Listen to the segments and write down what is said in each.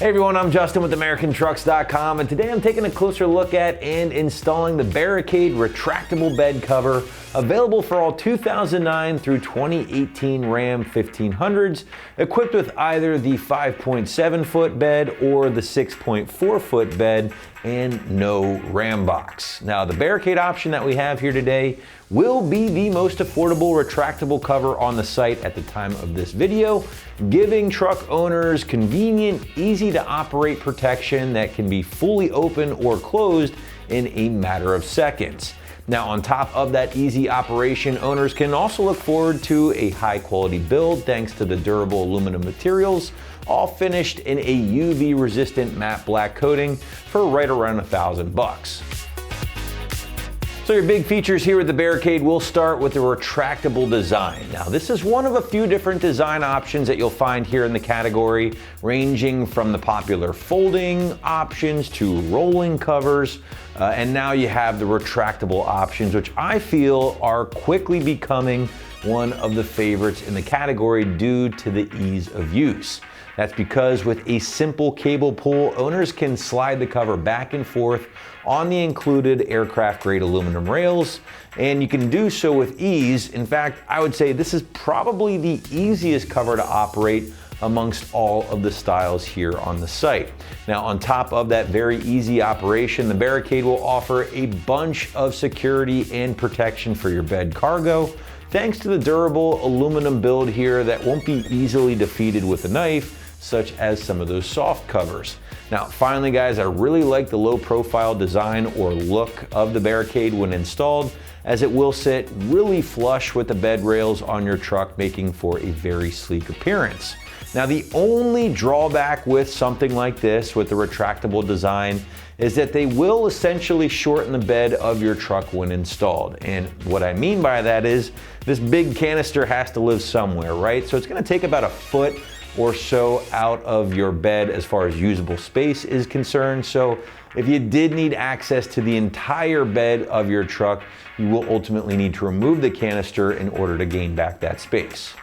Hey everyone, I'm Justin with AmericanTrucks.com, and today I'm taking a closer look at and installing the Barricade retractable bed cover, available for all 2009 through 2018 Ram 1500s, equipped with either the 5.7 foot bed or the 6.4 foot bed, and no Ram box. Now, the Barricade option that we have here today will be the most affordable retractable cover on the site at the time of this video, giving truck owners convenient, easy to operate protection that can be fully open or closed in a matter of seconds. Now, on top of that easy operation, owners can also look forward to a high quality build thanks to the durable aluminum materials, all finished in a UV resistant matte black coating for right around $1,000. So your big features here with the Barricade will start with the retractable design. Now, this is one of a few different design options that you'll find here in the category, ranging from the popular folding options to rolling covers, and now you have the retractable options, which I feel are quickly becoming one of the favorites in the category due to the ease of use. That's because with a simple cable pull, owners can slide the cover back and forth on the included aircraft grade aluminum rails, and you can do so with ease. In fact, I would say this is probably the easiest cover to operate amongst all of the styles here on the site. Now, on top of that very easy operation, the Barricade will offer a bunch of security and protection for your bed cargo, thanks to the durable aluminum build here that won't be easily defeated with a knife, such as some of those soft covers. Now, finally guys, I really like the low profile design or look of the Barricade when installed, as it will sit really flush with the bed rails on your truck, making for a very sleek appearance. Now, the only drawback with something like this, with the retractable design, is that they will essentially shorten the bed of your truck when installed. And what I mean by that is this big canister has to live somewhere, right? So it's gonna take about a foot or so out of your bed as far as usable space is concerned. So if you did need access to the entire bed of your truck, you will ultimately need to remove the canister in order to gain back that space.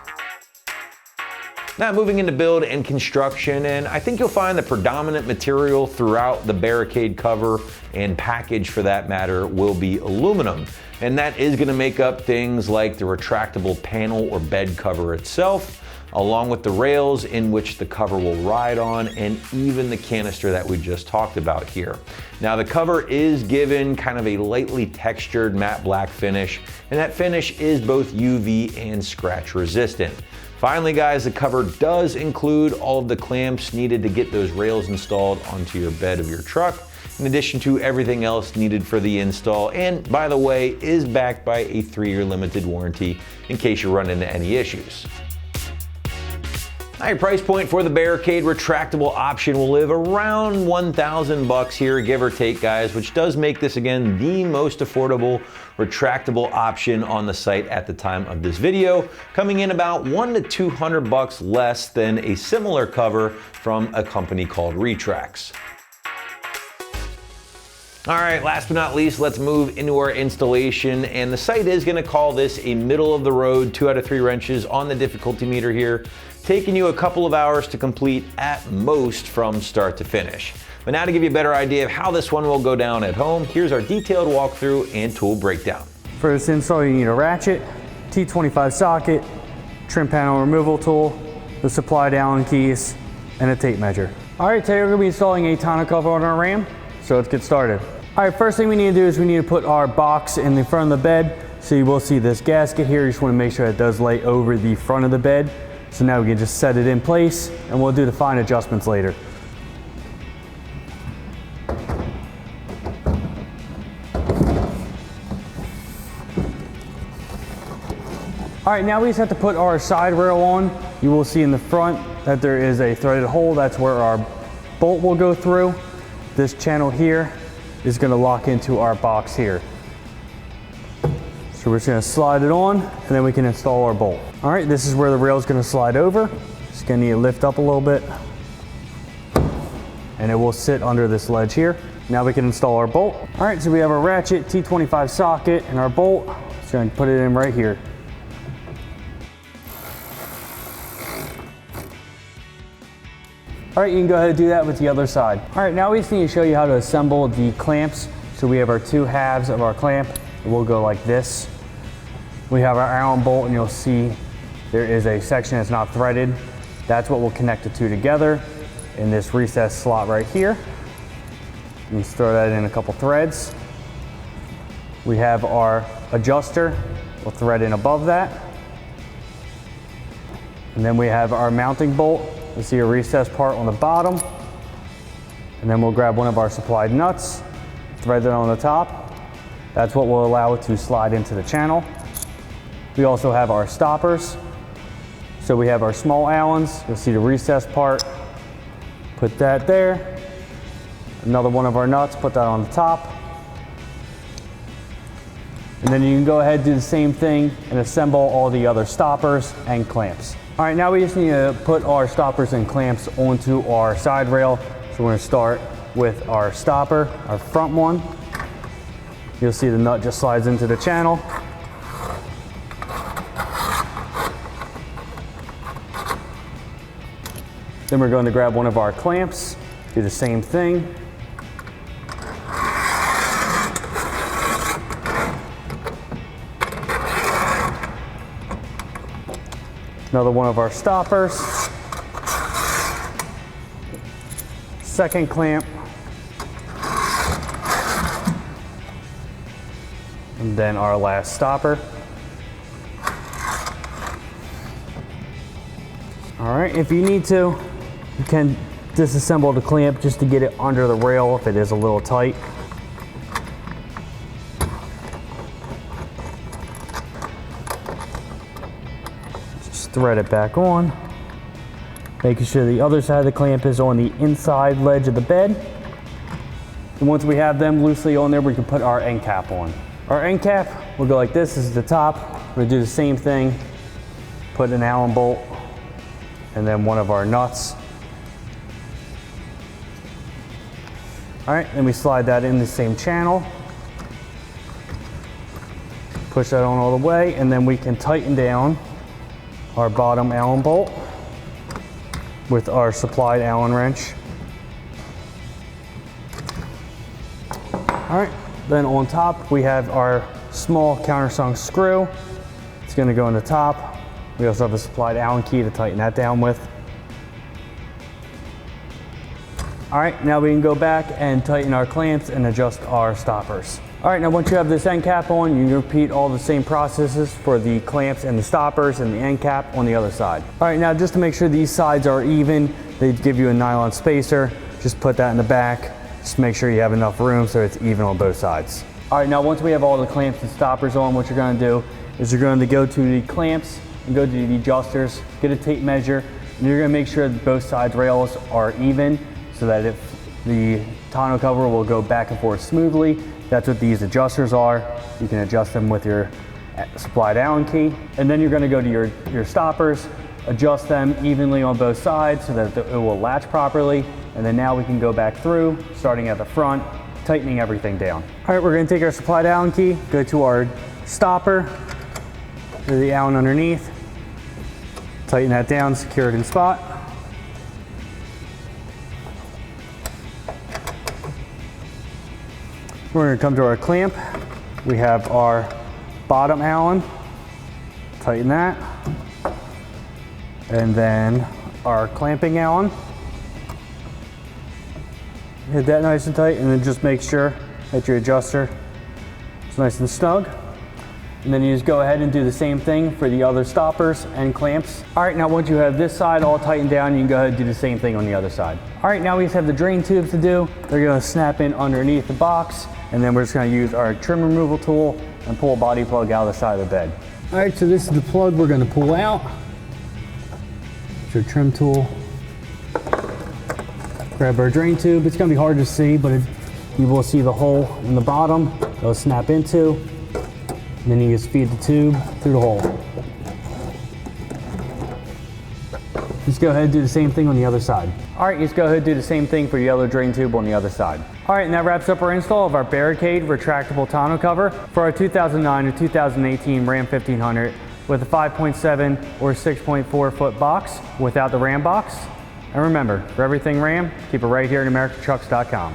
Now, moving into build and construction, and I think you'll find the predominant material throughout the Barricade cover and package for that matter will be aluminum. And that is gonna make up things like the retractable panel or bed cover itself, along with the rails in which the cover will ride on, and even the canister that we just talked about here. Now, the cover is given kind of a lightly textured matte black finish, and that finish is both UV and scratch resistant. Finally guys, the cover does include all of the clamps needed to get those rails installed onto your bed of your truck, in addition to everything else needed for the install, and by the way, is backed by a 3-year limited warranty in case you run into any issues. Now, your price point for the Barricade retractable option will live around $1,000 here, give or take guys, which does make this again the most affordable retractable option on the site at the time of this video, coming in about $100 to $200 less than a similar cover from a company called Retractable. All right, last but not least, let's move into our installation, and the site is gonna call this a middle of the road, 2 out of 3 wrenches on the difficulty meter here, taking you a couple of hours to complete at most from start to finish. But now, to give you a better idea of how this one will go down at home, here's our detailed walkthrough and tool breakdown. For this install, you need a ratchet, T25 socket, trim panel removal tool, the supplied Allen keys, and a tape measure. All right, today we're gonna be installing a tonneau cover on our Ram, so let's get started. All right, first thing we need to do is we need to put our box in the front of the bed. So you will see this gasket here. You just want to make sure it does lay over the front of the bed. So now we can just set it in place, and we'll do the fine adjustments later. All right, now we just have to put our side rail on. You will see in the front that there is a threaded hole. That's where our bolt will go through. This channel here is going to lock into our box here. So we're just going to slide it on, and then we can install our bolt. All right, this is where the rail is going to slide over. Just going to need to lift up a little bit, and it will sit under this ledge here. Now we can install our bolt. All right, so we have our ratchet, T25 socket, and our bolt. So I'm going to put it in right here. All right, you can go ahead and do that with the other side. All right, now we just need to show you how to assemble the clamps. So we have our two halves of our clamp. It will go like this. We have our Allen bolt, and you'll see there is a section that's not threaded. That's what will connect the two together in this recessed slot right here. You just throw that in a couple threads. We have our adjuster. We'll thread in above that. And then we have our mounting bolt. You see a recessed part on the bottom. And then we'll grab one of our supplied nuts, thread it on the top. That's what will allow it to slide into the channel. We also have our stoppers. So we have our small Allens. You'll see the recessed part. Put that there. Another one of our nuts, put that on the top. And then you can go ahead and do the same thing and assemble all the other stoppers and clamps. All right, now we just need to put our stoppers and clamps onto our side rail. So we're gonna start with our stopper, our front one. You'll see the nut just slides into the channel. Then we're going to grab one of our clamps, do the same thing. Another one of our stoppers. Second clamp. And then our last stopper. All right, if you need to, you can disassemble the clamp just to get it under the rail if it is a little tight. Just thread it back on, making sure the other side of the clamp is on the inside ledge of the bed. And once we have them loosely on there, we can put our end cap on. Our end cap will go like this. This is the top. We're gonna do the same thing. Put an Allen bolt and then one of our nuts. All right, then we slide that in the same channel. Push that on all the way, and then we can tighten down our bottom Allen bolt with our supplied Allen wrench. All right, then on top we have our small countersunk screw. It's gonna go in the top. We also have a supplied Allen key to tighten that down with. All right, now we can go back and tighten our clamps and adjust our stoppers. All right, now once you have this end cap on, you can repeat all the same processes for the clamps and the stoppers and the end cap on the other side. All right, now just to make sure these sides are even, they give you a nylon spacer. Just put that in the back. Just make sure you have enough room so it's even on both sides. All right, now once we have all the clamps and stoppers on, what you're gonna do is you're going to go to the clamps and go to the adjusters, get a tape measure, and you're gonna make sure that both sides rails are even so that if the tonneau cover will go back and forth smoothly. That's what these adjusters are. You can adjust them with your supplied Allen key. And then you're gonna go to your stoppers, adjust them evenly on both sides so that it will latch properly. And then now we can go back through, starting at the front, tightening everything down. All right, we're gonna take our supplied Allen key, go to our stopper, to the Allen underneath, tighten that down, secure it in spot. We're gonna come to our clamp. We have our bottom Allen, tighten that. And then our clamping Allen. Hit that nice and tight, and then just make sure that your adjuster is nice and snug. And then you just go ahead and do the same thing for the other stoppers and clamps. All right, now once you have this side all tightened down, you can go ahead and do the same thing on the other side. All right, now we just have the drain tubes to do. They're gonna snap in underneath the box, and then we're just gonna use our trim removal tool and pull a body plug out of the side of the bed. All right, so this is the plug we're gonna pull out. It's your trim tool. Grab our drain tube. It's gonna be hard to see, but you will see the hole in the bottom. It'll snap into. And then you just feed the tube through the hole. Just go ahead and do the same thing on the other side. All right, just go ahead and do the same thing for the other drain tube on the other side. All right, and that wraps up our install of our Barricade retractable tonneau cover for our 2009 to 2018 Ram 1500 with a 5.7 or 6.4 foot box without the Ram box. And remember, for everything Ram, keep it right here at AmericanTrucks.com.